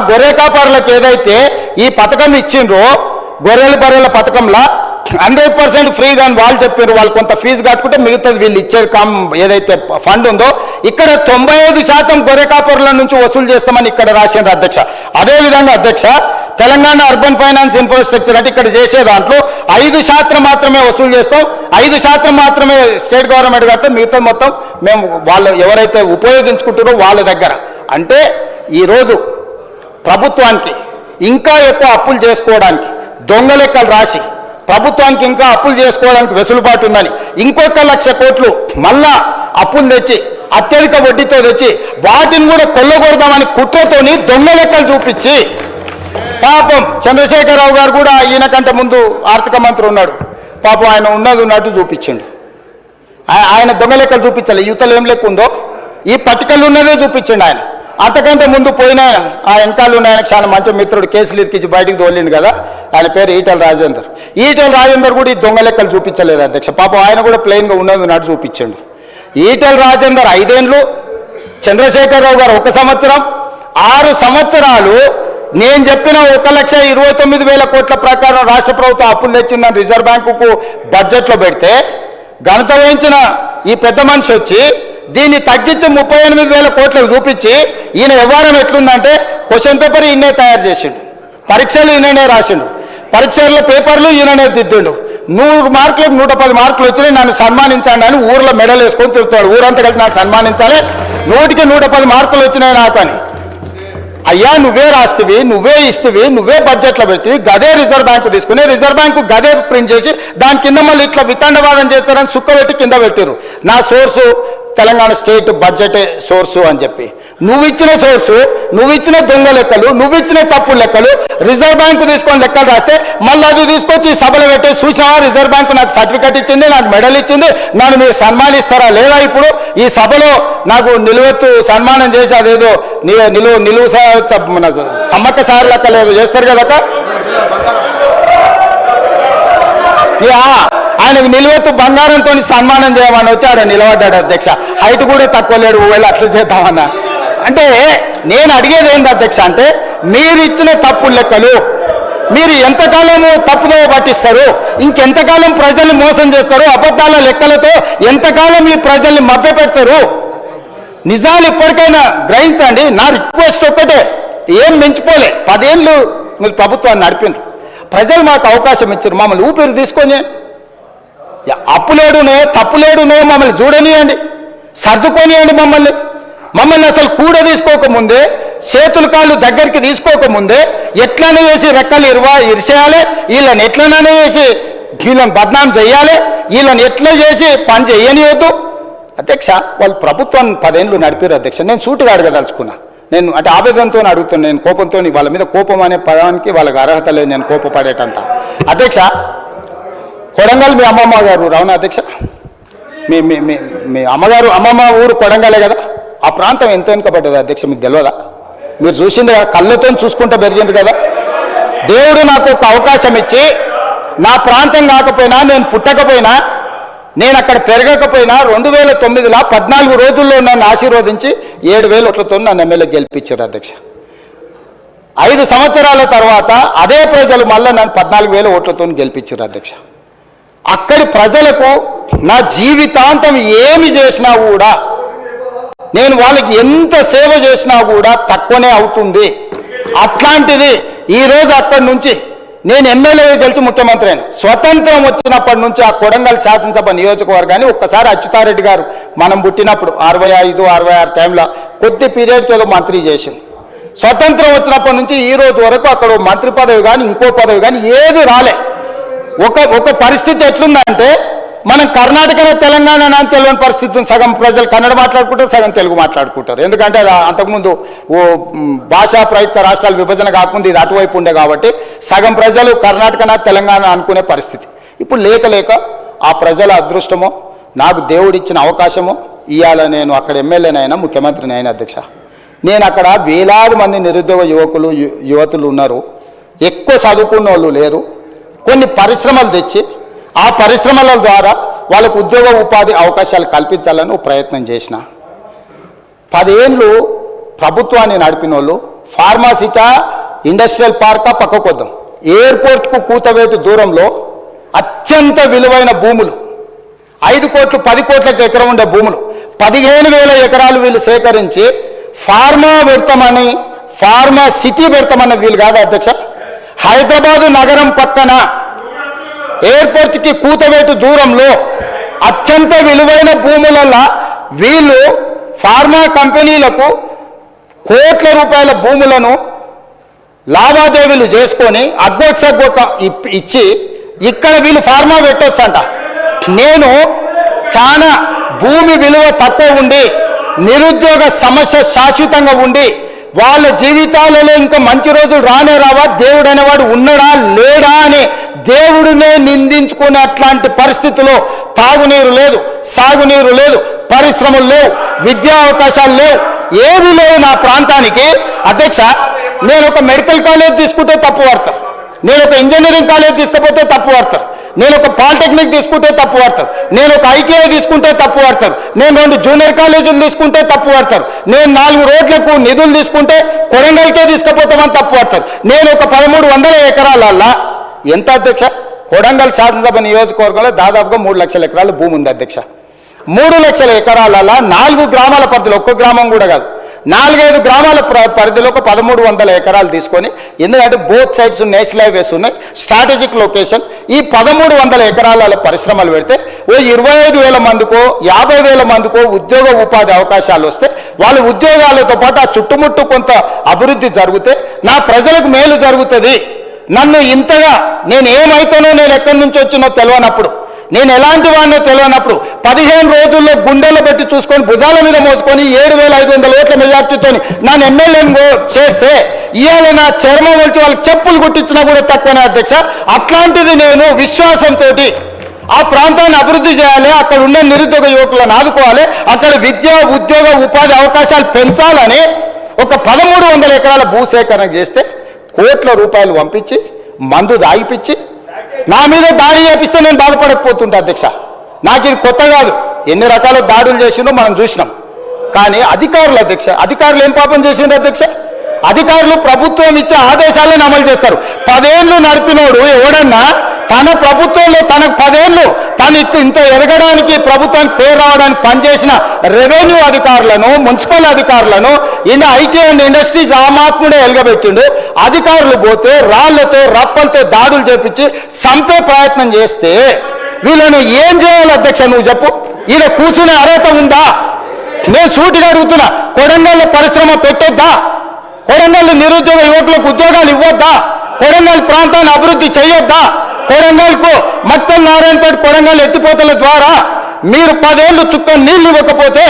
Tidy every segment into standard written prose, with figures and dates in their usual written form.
గొర్రె కాపరులకు ఏదైతే ఈ పథకం ఇచ్చిండ్రో గొర్రెల బర్రెల పథకంలో 100% ఫ్రీగా అని వాళ్ళు చెప్పారు. వాళ్ళు కొంత ఫీజు కట్టుకుంటే మిగతాది వీళ్ళు ఇచ్చే ఏదైతే ఫండ్ ఉందో ఇక్కడ 95% గొర్రె కాపరుల నుంచి వసూలు చేస్తామని ఇక్కడ రాసిండ్రు అధ్యక్ష. అదేవిధంగా అధ్యక్ష తెలంగాణ అర్బన్ ఫైనాన్స్ ఇన్ఫ్రాస్ట్రక్చర్ అంటే ఇక్కడ చేసే దాంట్లో 5% మాత్రమే వసూలు చేస్తాం, 5% మాత్రమే స్టేట్ గవర్నమెంట్ కడితే మిగతా మొత్తం మేము వాళ్ళు ఎవరైతే ఉపయోగించుకుంటారో వాళ్ళ దగ్గర. అంటే ఈరోజు ప్రభుత్వానికి ఇంకా ఎక్కువ అప్పులు చేసుకోవడానికి దొంగ లెక్కలు రాసి ప్రభుత్వానికి ఇంకా అప్పులు చేసుకోవడానికి వెసులుబాటు ఉందని ఇంకొక 1,00,000 కోట్లు మళ్ళా అప్పులు తెచ్చి అత్యధిక వడ్డీతో తెచ్చి వాటిని కూడా కొల్లగొడదామని కుట్రతోని దొంగ లెక్కలు చూపించి పాపం చంద్రశేఖరరావు గారు కూడా ఈయన కంటే ముందు ఆర్థిక మంత్రి ఉన్నాడు, పాపం ఆయన ఉన్నట్టు చూపించిండు. ఆయన దొంగ లెక్కలు చూపించాలి. యువతలు ఏం లెక్క ఉందో ఈ పట్టికలు ఉన్నదే చూపించండి. ఆయన అంతకంటే ముందు పోయిన ఆ వెనకాల ఉన్న ఆయనకు చాలా మంచి మిత్రుడు కేసులు ఇచ్చి బయటికి తోలిండు కదా, ఆయన పేరు ఈటెల రాజేందర్ కూడా ఈ దొంగ లెక్కలు చూపించలేదు అధ్యక్ష. పాపం ఆయన కూడా ప్లెయిన్గా ఉన్నట్టు చూపించండు. ఈటెల రాజేందర్ 5 ఏళ్ళు, చంద్రశేఖరరావు గారు 1 సంవత్సరం, 6 సంవత్సరాలు నేను చెప్పిన 1,29,000 కోట్ల ప్రకారం రాష్ట్ర ప్రభుత్వం అప్పులు తెచ్చిందని రిజర్వ్ బ్యాంకుకు బడ్జెట్లో పెడితే ఘనత వహించిన ఈ పెద్ద మనిషి వచ్చి దీన్ని తగ్గించి 38,000 కోట్లకు చూపించి ఈయన వ్యవహారం ఎట్లుందంటే క్వశ్చన్ పేపర్ ఈయనే తయారు చేసిండు, పరీక్షలు ఈయననే రాసిండు, పరీక్షల పేపర్లు ఈయననే దిద్దిండు. 100 మార్కులకు 110 మార్కులు వచ్చినాయి, నన్ను సన్మానించండి అని ఊర్లో మెడల్ వేసుకొని తిరుగుతాడు. ఊరంతా కలిసి నన్ను సన్మానించాలి, 100కి 110 మార్కులు వచ్చినాయి నాకు అని. అయ్యా నువ్వే రాస్తేవి, నువ్వే ఇస్తేవి, నువ్వే బడ్జెట్లో పెడితే గదే రిజర్వ్ బ్యాంకు తీసుకుని రిజర్వ్ బ్యాంకు గదే ప్రింట్ చేసి దాని కింద మళ్ళీ ఇట్లా వితండవాదం చేస్తారని సుక్క పెట్టి కింద పెట్టారు. నా సోర్సు తెలంగాణ స్టేట్ బడ్జెటే సోర్సు అని చెప్పి నువ్వు ఇచ్చిన సోర్సు, నువ్వు ఇచ్చిన దొంగ లెక్కలు, నువ్వు ఇచ్చిన తప్పు లెక్కలు రిజర్వ్ బ్యాంకు తీసుకొని లెక్కలు రాస్తే మళ్ళీ అది తీసుకొచ్చి సభలో పెట్టే సూచన రిజర్వ్ బ్యాంకు నాకు సర్టిఫికెట్ ఇచ్చింది, నాకు మెడల్ ఇచ్చింది, నన్ను మీరు సన్మానిస్తారా లేదా? ఇప్పుడు ఈ సభలో నాకు నిలువెత్తు సన్మానం చేసి అదేదో నిలువు మన సమ్మక్క సార్ లెక్క లేదు చేస్తారు కదా, ఆయనకు నిలువెత్తు బంగారంతో సన్మానం చేయమని వచ్చి ఆడ నిలబడ్డాడు అధ్యక్ష. హైట్ కూడా తక్కువ లేడు, ఒకవేళ అట్లా చేద్దామన్నా. అంటే నేను అడిగేది ఏంటి అధ్యక్ష అంటే మీరు ఇచ్చిన తప్పు లెక్కలు మీరు ఎంతకాలము తప్పుదో పట్టిస్తారు, ఇంకెంతకాలం ప్రజల్ని మోసం చేస్తారు, అబద్ధాల లెక్కలతో ఎంతకాలం ఈ ప్రజల్ని మభ్యపెడతారు? నిజాలు ఇప్పటికైనా గ్రహించండి. నా రిక్వెస్ట్ ఒక్కటే, ఏం మించిపోలే, 10 ఏళ్ళు మీరు ప్రభుత్వాన్ని నడిపిండ్రు, ప్రజలు మాకు అవకాశం ఇచ్చారు, మమ్మల్ని ఊపిరి తీసుకొని అప్పులేడునే తప్పులేడునే మమ్మల్ని చూడనియండి, సర్దుకొనియండి మమ్మల్ని అసలు కూడ తీసుకోకముందే, చేతులు కాళ్ళు దగ్గరికి తీసుకోకముందే ఎట్లనే చేసి రెక్కలు ఇరిసేయాలి, వీళ్ళని ఎట్లనే చేసి వీళ్ళని బద్నాం చేయాలి, వీళ్ళని ఎట్లా చేసి పని చేయనియొద్దు. అధ్యక్ష వాళ్ళు ప్రభుత్వాన్ని 10 ఏళ్ళు నడిపారు అధ్యక్ష. నేను సూటుగా అడగదలుచుకున్నా, నేను అంటే ఆవేదనతో అడుగుతున్నాను, నేను కోపంతో వాళ్ళ మీద కోపం అనే పదానికి వాళ్ళకి అర్హత లేదు, నేను కోపపడేటంత. అధ్యక్ష కొడంగల్ మీ అమ్మమ్మ గారు రావునా అధ్యక్ష? మీ అమ్మమ్మ ఊరు కొడంగలే కదా, ఆ ప్రాంతం ఎంత వెనుకబడ్డది అధ్యక్ష మీకు తెలియదా? మీరు చూసింది కదా, కళ్ళతో చూసుకుంటూ పెరిగింది కదా. దేవుడు నాకు ఒక అవకాశం ఇచ్చి నా ప్రాంతం కాకపోయినా, నేను పుట్టకపోయినా, నేను అక్కడ పెరగకపోయినా 2009లో 14 రోజుల్లో నన్ను ఆశీర్వదించి 7,000 ఓట్లతో నన్ను ఎమ్మెల్యే గెలిపించారు అధ్యక్ష. 5 సంవత్సరాల తర్వాత అదే ప్రజలు మళ్ళీ నన్ను 14,000 ఓట్లతో గెలిపించారు అధ్యక్ష. అక్కడి ప్రజలకు నా జీవితాంతం ఏమి చేసినా కూడా, నేను వాళ్ళకి ఎంత సేవ చేసినా కూడా తక్కువనే అవుతుంది. అట్లాంటిది ఈరోజు అక్కడి నుంచి నేను ఎమ్మెల్యే గెలిచి ముఖ్యమంత్రి అయిన స్వతంత్రం వచ్చినప్పటి నుంచి ఆ కొడంగల్ శాసనసభ నియోజకవర్గాన్ని ఒక్కసారి అచ్యుతారెడ్డి గారు మనం పుట్టినప్పుడు 65, 66 టైంలో కొద్ది పీరియడ్కి ఏదో మంత్రి చేసింది. స్వతంత్రం వచ్చినప్పటి నుంచి ఈ రోజు వరకు అక్కడ మంత్రి పదవి కానీ ఇంకో పదవి కానీ ఏది రాలే. ఒక పరిస్థితి ఎట్లుందంటే మనం కర్ణాటకలో తెలంగాణ అని తెలియని పరిస్థితి, సగం ప్రజలు కన్నడ మాట్లాడుకుంటారు, సగం తెలుగు మాట్లాడుకుంటారు. ఎందుకంటే అంతకుముందు భాషా ప్రయుక్త రాష్ట్రాల విభజన కాకుండా ఇది అటువైపు ఉండే కాబట్టి సగం ప్రజలు కర్ణాటక తెలంగాణ అనుకునే పరిస్థితి. ఇప్పుడు లేక ఆ ప్రజల అదృష్టమో నాకు దేవుడిచ్చిన అవకాశమో ఇవాళ నేను అక్కడ ఎమ్మెల్యేనైనా ముఖ్యమంత్రినైనా అధ్యక్ష. నేను అక్కడ వేలాది మంది నిరుద్యోగ యువతులు ఉన్నారు, ఎక్కువ చదువుకున్న వాళ్ళు లేరు. కొన్ని పరిశ్రమలు తెచ్చి ఆ పరిశ్రమల ద్వారా వాళ్ళకు ఉద్యోగ ఉపాధి అవకాశాలు కల్పించాలని ప్రయత్నం చేసిన. 10 ఏళ్ళు ప్రభుత్వాన్ని నడిపిన వాళ్ళు ఫార్మాసిటా ఇండస్ట్రియల్ పార్కా పక్కకొద్దాం. ఎయిర్పోర్ట్కు కూతవేటు దూరంలో అత్యంత విలువైన భూములు 5 కోట్లు 10 కోట్లకు ఎకరం ఉండే భూములు 15,000 ఎకరాలు వీళ్ళు సేకరించి ఫార్మా పెడతామని, ఫార్మా సిటీ పెడతామన్న వీళ్ళు కాదు అధ్యక్ష. హైదరాబాదు నగరం పక్కన ఎయిర్పోర్ట్కి కూతవేటు దూరంలో అత్యంత విలువైన భూములలో వీళ్ళు ఫార్మా కంపెనీలకు కోట్ల రూపాయల భూములను లావాదేవీలు చేసుకొని అగ్గొక్క ఇచ్చి ఇక్కడ వీళ్ళు ఫార్మా పెట్టొచ్చంట. నేను చాలా భూమి విలువ తక్కువ ఉండి నిరుద్యోగ సమస్య శాశ్వతంగా ఉండి వాళ్ళ జీవితాలలో ఇంకా మంచి రోజులు రానే రావా, దేవుడు అనేవాడు ఉన్నాడా లేడా అని దేవుడినే నిందించుకునే అట్లాంటి పరిస్థితుల్లో తాగునీరు లేదు, సాగునీరు లేదు, పరిశ్రమలు లేవు, విద్యా అవకాశాలు లేవు, ఏవి లేవు నా ప్రాంతానికి. అధ్యక్ష, నేను ఒక మెడికల్ కాలేజ్ తీసుకుంటే తప్పు పడతారు, నేను ఒక ఇంజనీరింగ్ కాలేజ్ తీసుకపోతే తప్పు పడతారు, నేను ఒక పాలిటెక్నిక్ తీసుకుంటే తప్పు పడతారు, నేను ఒక ఐటీఐ తీసుకుంటే తప్పు పడతారు, నేను 2 జూనియర్ కాలేజీలు తీసుకుంటే తప్పు పడతారు, నేను 4 రోడ్లకు నిధులు తీసుకుంటే కొడంగల్కే తీసుకుపోతామని తప్పు పడతారు. నేను ఒక 1300 ఎకరాలల్లా ఎంత అధ్యక్ష? కొడంగల్ శాసనసభ నియోజకవర్గంలో దాదాపుగా 3 లక్షల ఎకరాల భూమి ఉంది అధ్యక్ష. 3 లక్షల ఎకరాలల్లా 4 గ్రామాల పరిధిలో, ఒక్క గ్రామం కూడా కాదు, 4-5 గ్రామాల పరిధిలో ఒక 1300 ఎకరాలు తీసుకొని, ఎందుకంటే బోత్ సైడ్స్ నేషనల్ హైవేస్ ఉన్నాయి, స్ట్రాటజిక్ లొకేషన్, ఈ 1300 ఎకరాల పరిశ్రమలు పెడితే ఓ 25,000 మందికో 50,000 మందికో ఉద్యోగ ఉపాధి అవకాశాలు వస్తే వాళ్ళ ఉద్యోగాలతో పాటు ఆ చుట్టుముట్టు కొంత అభివృద్ధి జరిగితే నా ప్రజలకు మేలు జరుగుతుంది. నన్ను ఇంతగా నేను ఏమైతానో, నేను ఎక్కడి నుంచి వచ్చినో తెలియనప్పుడు, నేను ఎలాంటి వాడినో తెలియనప్పుడు 15 రోజుల్లో గుండెల్లో పెట్టి చూసుకొని భుజాల మీద మోసుకొని 7,500 ఓట్ల మెజార్టీతో నన్ను ఎమ్మెల్యేని చేస్తే ఇవాళ నా చర్మం వచ్చి వాళ్ళకి చెప్పులు కుట్టించినా కూడా తక్కువనే అధ్యక్ష. అట్లాంటిది నేను విశ్వాసంతో ఆ ప్రాంతాన్ని అభివృద్ధి చేయాలి, అక్కడ ఉండే నిరుద్యోగ యువకులను ఆదుకోవాలి, అక్కడ విద్య ఉద్యోగ ఉపాధి అవకాశాలు పెంచాలని ఒక 1300 ఎకరాల భూసేకరణ చేస్తే కోట్ల రూపాయలు పంపించి మందు దాగిపించి నా మీద దాడి చేపిస్తే నేను బాధపడకపోతుంటా అధ్యక్ష. నాకు ఇది కొత్త కాదు, ఎన్ని రకాల దాడులు చేసిందో మనం చూసినాం. కానీ అధికారులు అధ్యక్ష, అధికారులు ఏం పాపం చేసిండ్రు అధ్యక్ష? అధికారులు ప్రభుత్వం ఇచ్చే ఆదేశాలను అమలు చేస్తారు. 10 ఏళ్ళు నడిపినోడు ఎవడన్నా తన ప్రభుత్వంలో తనకు 10 ఏళ్ళు తను ఇంత ఎదగడానికి ప్రభుత్వానికి పేరు రావడానికి పనిచేసిన రెవెన్యూ అధికారులను, మున్సిపల్ అధికారులను, ఇన్ని ఐటీ అండ్ ఇండస్ట్రీస్ ఆమాత్ముడే ఎలగబెట్టిండు. అధికారులు పోతే రాళ్లతో రప్పలతో దాడులు చేపించి చంపే ప్రయత్నం చేస్తే వీళ్ళను ఏం చేయాలి అధ్యక్ష? నువ్వు చెప్పు. ఈయన కూర్చునే అర్హత ఉందా? నేను సూటిగా అడుగుతున్నా. కొడంగల్ పరిశ్రమ పెట్టొద్దా? కొడంగల్ నిరుద్యోగ యువకులకు ఉద్యోగాలు ఇవ్వద్దా? కొడంగల్ ప్రాంతాన్ని అభివృద్ధి చేయొద్దా? కొడంగల్కు మక్తల్ నారాయణపేట కొడంగల్ ఎత్తిపోతల ద్వారా మీరు 10 ఏళ్ళు చుక్క నీళ్లు ఇవ్వకపోతే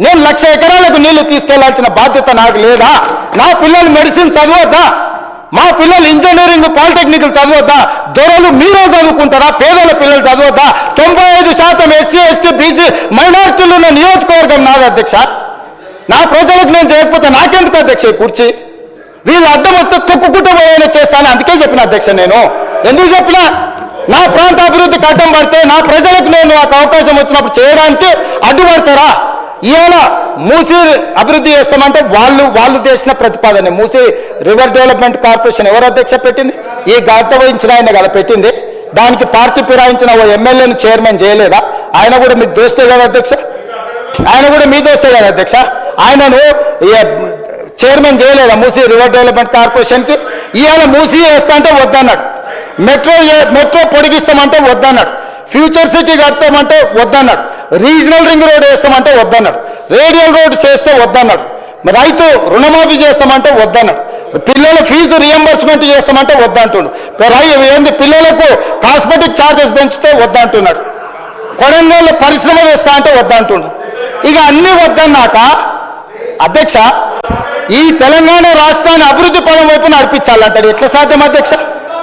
నేను 1,00,000 ఎకరాలకు నీళ్లు తీసుకెళ్లాల్సిన బాధ్యత నాకు లేదా? నా పిల్లలు మెడిసిన్ చదవద్దా? మా పిల్లలు ఇంజనీరింగ్ పాలిటెక్నికల్ చదవద్దా? దొరలు మీరే చదువుకుంటారా? పేదల పిల్లలు చదవద్దా? 95% ఎస్సీ ఎస్టీ బీసీ మైనారిటీలు ఉన్న నియోజకవర్గం నాది అధ్యక్ష. నా ప్రజలకు నేను చేయకపోతే నాకెందుకు అధ్యక్ష కూర్చి? వీళ్ళు అడ్డం వస్తే తొక్కుకుంటూ పోయేలా చేస్తాను. అందుకే చెప్పిన అధ్యక్ష. నేను ఎందుకు చెప్పినా, నా ప్రాంత అభివృద్ధికి అడ్డం పడితే నా ప్రజలకు నేను నాకు అవకాశం వచ్చినప్పుడు చేయడానికి అడ్డుపడతారా? ఇవాళ మూసీ అభివృద్ధి చేస్తామంటే వాళ్ళు చేసిన ప్రతిపాదన. మూసీ రివర్ డెవలప్మెంట్ కార్పొరేషన్ ఎవరు అధ్యక్ష పెట్టింది? ఈ గత వహించిన ఆయన కదా పెట్టింది. దానికి పార్టీ ఫిరాయించిన ఓ ఎమ్మెల్యేని చైర్మన్ చేయలేదా? ఆయన కూడా మీకు దోస్తే కదా అధ్యక్ష, ఆయన కూడా మీ దోస్తే కదా అధ్యక్ష. ఆయనను చైర్మన్ చేయలేదా మూసీ రివర్ డెవలప్మెంట్ కార్పొరేషన్కి? ఇవాళ మూసీ వేస్తా అంటే వద్దన్నాడు, మెట్రో పొడిగిస్తామంటే వద్దన్నాడు, ఫ్యూచర్ సిటీ కడతామంటే వద్దన్నాడు, రీజనల్ రింగ్ రోడ్ వేస్తామంటే వద్దన్నాడు, రేడియల్ రోడ్ చేస్తే వద్దన్నాడు, రైతు రుణమాఫీ చేస్తామంటే వద్దన్నాడు, పిల్లల ఫీజు రియంబర్స్మెంట్ చేస్తామంటే వద్దంటున్నాడు, ఏంది పిల్లలకు కాస్మెటిక్ ఛార్జెస్ పెంచితే వద్దంటున్నాడు, కొడంగల్ పరిశ్రమ వేస్తా అంటే వద్దంటున్నాడు. ఇక అన్ని వద్దన్నాక అధ్యక్ష ఈ తెలంగాణ రాష్ట్రాన్ని అభివృద్ధి పదం వైపు నడిపించాలంటాడు. ఎట్లా సాధ్యం అధ్యక్ష?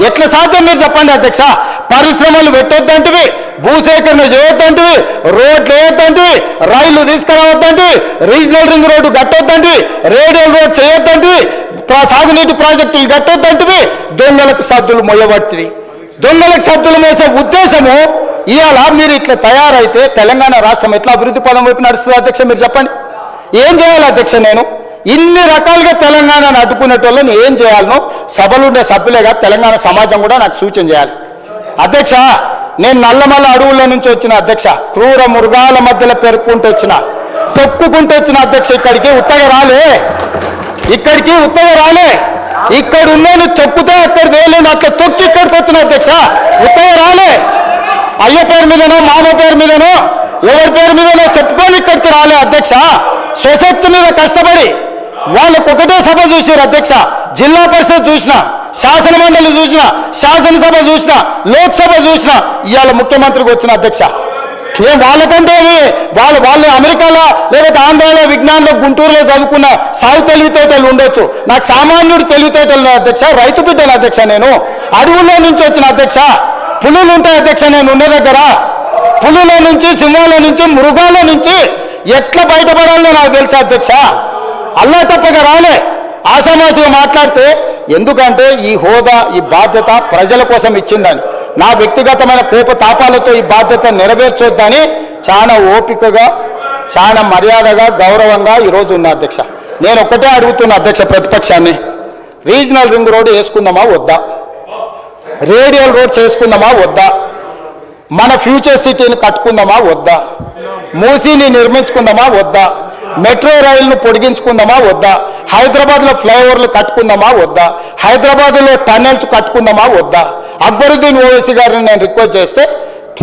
ఎట్లా సాధ్యం మీరు చెప్పండి అధ్యక్ష? పరిశ్రమలు పెట్టొద్దంటివి, భూసేకరణ చేయొద్దంటివి, రోడ్లు వేయొద్దంటివి, రైళ్లు తీసుకురావద్దంటివి, రీజనల్ రింగ్ రోడ్డు కట్టొద్దంటివి, రేడియల్ రోడ్ చేయొద్దంటివి, సాగునీటి ప్రాజెక్టులు కట్టొద్దంటివి, దొంగలకు సద్దులు మొయ్యబడుతుంది. దొంగలకు సద్దులు మోసే ఉద్దేశము ఇవాళ మీరు ఇట్లా తయారైతే తెలంగాణ రాష్ట్రం ఎట్లా అభివృద్ధి పదం వైపు నడుస్తుంది అధ్యక్ష? మీరు చెప్పండి. ఏం చేయాలి అధ్యక్ష? ఇన్ని రకాలుగా తెలంగాణను అడ్డుకునేటోళ్ళని ఏం చేయాలనో సభలుండే సభ్యులేగా తెలంగాణ సమాజం కూడా నాకు సూచన చేయాలి. అధ్యక్ష, నేను నల్లమల్ల అడవుల నుంచి వచ్చిన అధ్యక్ష, క్రూర మృగాల మధ్యలో పెరుక్కుంటూ వచ్చిన, తొక్కుకుంటూ వచ్చిన అధ్యక్ష. ఇక్కడికి ఉత్తగా రాలే, ఇక్కడ ఉన్నోని తొక్కుతే అక్కడ వేయలేదు, అట్లా తొక్కి ఇక్కడికి వచ్చిన అధ్యక్ష. ఉత్తగా రాలే, అయ్య పేరు మీదనో మామ పేరు మీదనో ఎవరి పేరు మీదనో చెప్పుకొని ఇక్కడికి రాలే అధ్యక్ష. స్వశక్తి మీద కష్టపడి వాళ్ళకు ఒకటే సభ చూసారు అధ్యక్ష. జిల్లా పరిషత్ చూసిన, శాసన మండలి చూసిన, శాసనసభ చూసిన, లోక్సభ చూసిన, ఇవాళ ముఖ్యమంత్రికి వచ్చిన అధ్యక్ష. ఏం వాళ్ళకంటే వాళ్ళు అమెరికాలో లేకపోతే ఆంధ్రాలో విజ్ఞానంలో గుంటూరులో చదువుకున్న సాగు తెలివితేటలు ఉండొచ్చు, నాకు సామాన్యుడు తెలివితేటలు అధ్యక్ష. రైతు బిడ్డను అధ్యక్ష, నేను అడవుల్లో నుంచి వచ్చిన అధ్యక్ష. పులులు ఉంటాయి అధ్యక్ష నేను ఉన్న దగ్గర, పులుల నుంచి, సింహాల నుంచి, మృగాల నుంచి ఎట్లా బయటపడాలో నాకు తెలుసు అధ్యక్ష. అల్లా తప్పగా రాలే, ఆషామాషిగా మాట్లాడితే. ఎందుకంటే ఈ హోదా, ఈ బాధ్యత ప్రజల కోసం ఇచ్చిందని, నా వ్యక్తిగతమైన కోపతాపాలతో ఈ బాధ్యత నెరవేర్చొద్దని చాలా ఓపికగా, చాలా మర్యాదగా, గౌరవంగా ఈరోజు ఉన్న అధ్యక్ష. నేను ఒక్కటే అడుగుతున్నా అధ్యక్ష ప్రతిపక్షాన్ని, రీజనల్ రింగ్ రోడ్డు వేసుకుందామా వద్దా? రేడియల్ రోడ్స్ వేసుకుందామా వద్దా? మన ఫ్యూచర్ సిటీని కట్టుకుందామా వద్దా? మూసీని నిర్మించుకుందామా వద్దా? మెట్రో రైలును పొడిగించుకుందామా వద్దా? హైదరాబాద్లో ఫ్లైఓవర్లు కట్టుకుందామా వద్దా? హైదరాబాద్లో టన్నెల్స్ కట్టుకుందామా వద్దా? అక్బరుద్దీన్ ఓవైసీ గారిని నేను రిక్వెస్ట్ చేస్తే,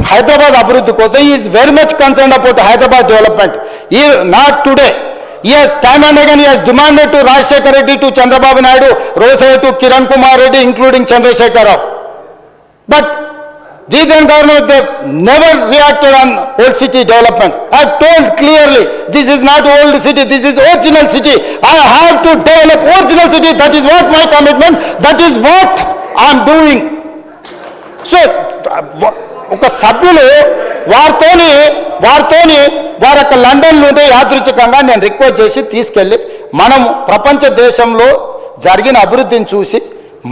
హైదరాబాద్ అభివృద్ధి కోసం is very much concern about Hyderabad development. ఈ not today, he has time and again he has demanded to Rajshekhar Reddy, to Chandrababu Naidu, Rosai, to Kiran Kumar Reddy, including Chandrasekhar Rao. But the then government, they never reacted on old city development. I have told clearly, this is not old city, this is original city. I have to develop original city. That is what my commitment, that is what I am doing. So, ఒక సభ్యులు వారితోని వారు అక్కడ London నుండి యాదృచ్ఛికంగా నేను request చేసి తీసుకెళ్ళి, మనం ప్రపంచ దేశంలో జరిగిన అభివృద్ధిని చూసి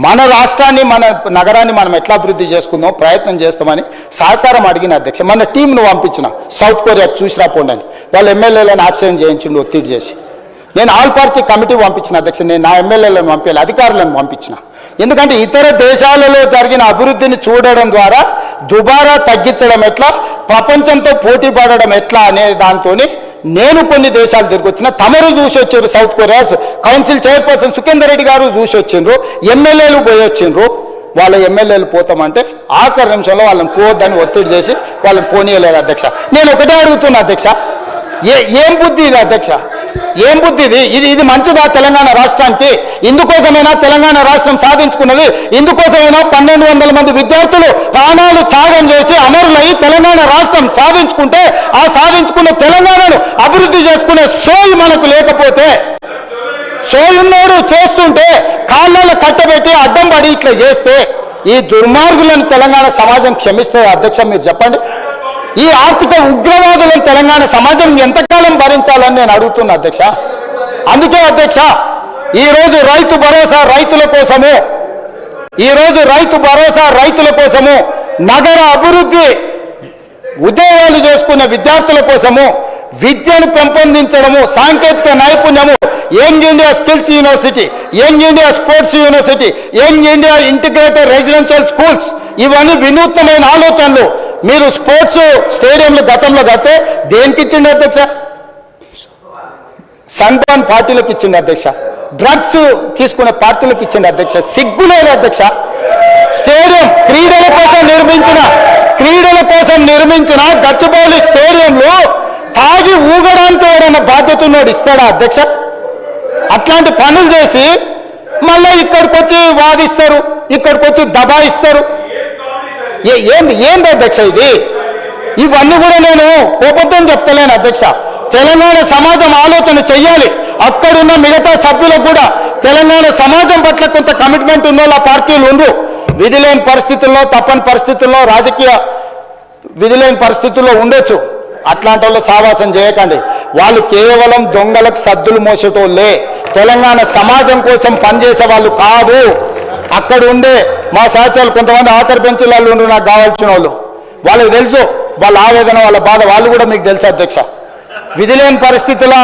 మన రాష్ట్రాన్ని, మన నగరాన్ని మనం ఎట్లా అభివృద్ధి చేసుకుందాం ప్రయత్నం చేస్తామని సహకారం అడిగిన అధ్యక్ష. మన టీంను పంపించిన సౌత్ కొరియాకి చూసి రాపోండి అని, వాళ్ళ ఎమ్మెల్యేలను ఆబ్సెంట్ చేయించిండు ఒత్తిడి చేసి. నేను ఆల్ పార్టీ కమిటీ పంపించిన అధ్యక్ష, నేను నా ఎమ్మెల్యేలను పంపించాలి, అధికారులను పంపించిన. ఎందుకంటే ఇతర దేశాలలో జరిగిన అభివృద్ధిని చూడడం ద్వారా దుబారా తగ్గించడం ఎట్లా, ప్రపంచంతో పోటీ పడడం ఎట్లా అనే దాంతో నేను కొన్ని దేశాలు తిరిగి వచ్చిన. తమరు చూసి వచ్చారు, south Korea council chairperson Sukhender Reddy గారు చూసి వచ్చిండ్రు, ఎమ్మెల్యేలు పోయి వచ్చిండ్రు. వాళ్ళ ఎమ్మెల్యేలు పోతామంటే ఆఖరి నిమిషంలో వాళ్ళని పోవద్దని ఒత్తిడి చేసి వాళ్ళని పోనీయలేదు అధ్యక్ష. నేను ఒకటే అడుగుతున్నా అధ్యక్ష, ఏం బుద్ధి ఇది అధ్యక్ష? ఏం బుద్ధి ఇది మంచిదా తెలంగాణ రాష్ట్రానికి? ఇందుకోసమైనా తెలంగాణ రాష్ట్రం సాధించుకున్నది, ఇందుకోసమైనా 1200 మంది విద్యార్థులు ప్రాణాలు త్యాగం చేసి అమరులై తెలంగాణ రాష్ట్రం సాధించుకుంటే, ఆ సాధించుకున్న తెలంగాణను అభివృద్ధి చేసుకునే సోయి మనకు లేకపోతే, సోయున్నోడు చేస్తుంటే కాళ్ళలో కట్టబెట్టి అడ్డం పడి ఇట్లా చేస్తే ఈ దుర్మార్గులను తెలంగాణ సమాజం క్షమిస్తుంది అధ్యక్ష? మీరు చెప్పండి. ఈ ఆర్థిక ఉగ్రవాదులను తెలంగాణ సమాజం ఎంతకాలం భరించాలని నేను అడుగుతున్నా అధ్యక్ష. అందుకే అధ్యక్ష, ఈరోజు రైతు భరోసా రైతుల కోసము, నగర అభివృద్ధి, ఉద్యోగాలు చేసుకున్న విద్యార్థుల కోసము, విద్యను పెంపొందించడము, సాంకేతిక నైపుణ్యము, young India skills university, young India sports university, young India integrated residential schools, ఇవన్నీ వినూత్నమైన ఆలోచనలు. మీరు స్పోర్ట్స్ స్టేడియంలు గతంలో కడితే దేనికి ఇచ్చిండు అధ్యక్ష? సన్బాన్ పార్టీలకు ఇచ్చిండు అధ్యక్ష, డ్రగ్స్ తీసుకునే పార్టీలకు ఇచ్చిండు అధ్యక్ష. సిగ్గులేదు అధ్యక్ష. స్టేడియం క్రీడల కోసం నిర్మించిన గచ్చిబౌలి స్టేడియంలో తాగి ఊగడానికి ఎవరైనా బాధ్యత ఉన్నాడు ఇస్తాడా అధ్యక్ష? అట్లాంటి పనులు చేసి మళ్ళీ ఇక్కడికి వచ్చి వాదిస్తారు, ఇక్కడికి వచ్చి దబాయిస్తారు. ఏంది అధ్యక్ష ఇది? ఇవన్నీ కూడా నేను కోపంతో చెప్తలేను అధ్యక్ష. తెలంగాణ సమాజం ఆలోచన చెయ్యాలి. అక్కడున్న మిగతా సభ్యులకు కూడా తెలంగాణ సమాజం పట్ల కొంత కమిట్మెంట్ ఉన్న పార్టీలు ఉండు. విధి లేని పరిస్థితుల్లో, తప్పని పరిస్థితుల్లో, రాజకీయ విధి లేని పరిస్థితుల్లో ఉండొచ్చు. అట్లాంటి వాళ్ళు సావాసం చేయకండి. వాళ్ళు కేవలం దొంగలకు సద్దులు మోసేటోళ్ళే, తెలంగాణ సమాజం కోసం పనిచేసే వాళ్ళు కాదు. అక్కడ ఉండే మా సహచరులు కొంతమంది ఆఖరి బెంచీల వాళ్ళు ఉండి నాకు కావాల్సిన వాళ్ళు, వాళ్ళకి తెలుసు వాళ్ళ ఆవేదన, వాళ్ళ బాధ, వాళ్ళు కూడా మీకు తెలుసు అధ్యక్ష. విధి లేని పరిస్థితుల్లో